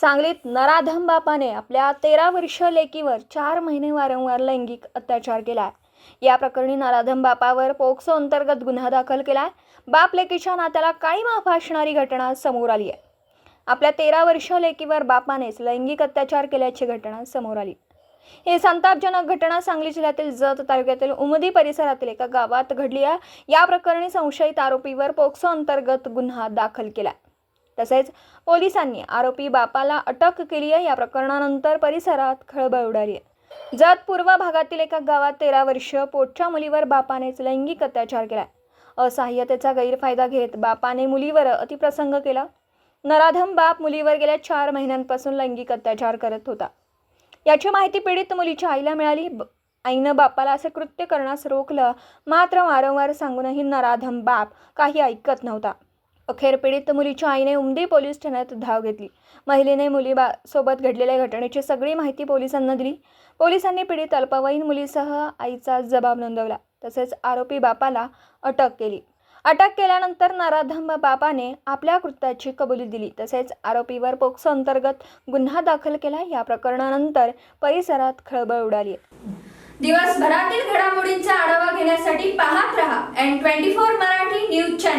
सांगलीत नराधम बापाने आपल्या 13 वर्षीय लेकीवर 4 महिने वारंवार लैंगिक अत्याचार केलाय। या प्रकरणी नराधम बापावर पोक्सो अंतर्गत गुन्हा दाखल केलाय। बाप लेकीच्या नात्याला काळीमा फासणारी घटना समोर आली आहे। आपल्या 13 वर्षीय लेकीवर बापानेच लैंगिक अत्याचार केल्याची घटना समोर आली। ही संतापजनक घटना सांगली जिल्ह्यातील जत तालुक्यातील उमदी परिसरातील एका गावात घडली आहे। या प्रकरणी संशयित आरोपीवर पोक्सो अंतर्गत गुन्हा दाखल केला। तसेच पोलिसांनी आरोपी बापाला अटक केली आहे। या प्रकरणानंतर परिसरात खळबळ उडाली आहे। जत पूर्व भागातील एका गावात 13 वर्षीय पोटच्या मुलीवर बापानेच लैंगिक अत्याचार केला। असहाय्यतेचा गैरफायदा घेत बापाने मुलीवर अतिप्रसंग केला। नराधम बाप मुलीवर गेल्या 4 महिन्यांपासून लैंगिक अत्याचार करत होता। याची माहिती पीडित मुलीच्या आईला मिळाली। आईनं बापाला असे कृत्य करण्यास रोखलं, मात्र वारंवार सांगूनही नराधम बाप काही ऐकत नव्हता। अखेर पीडित मुलीच्या आईने उमदी पोलीस ठाण्यात धाव घेतली। महिलेने मुलीसोबत घडलेल्या घटनेची सगळी माहिती पोलिसांना दिली। पोलिसांनी पीडित अल्पवयीन मुलीसह आईचा जबाब नोंदवला। तसेच आरोपी बापाला अटक केली। अटक केल्यानंतर नराधम बापाने आपल्या कृत्याची कबुली दिली। तसेच आरोपीवर पोक्सो अंतर्गत गुन्हा दाखल केला। या प्रकरणानंतर परिसरात खळबळ उडाली आहे। दिवसभरातील घडामोडींचा आढावा घेण्यासाठी पाहत रहा N24 मराठी न्यूज चॅनल।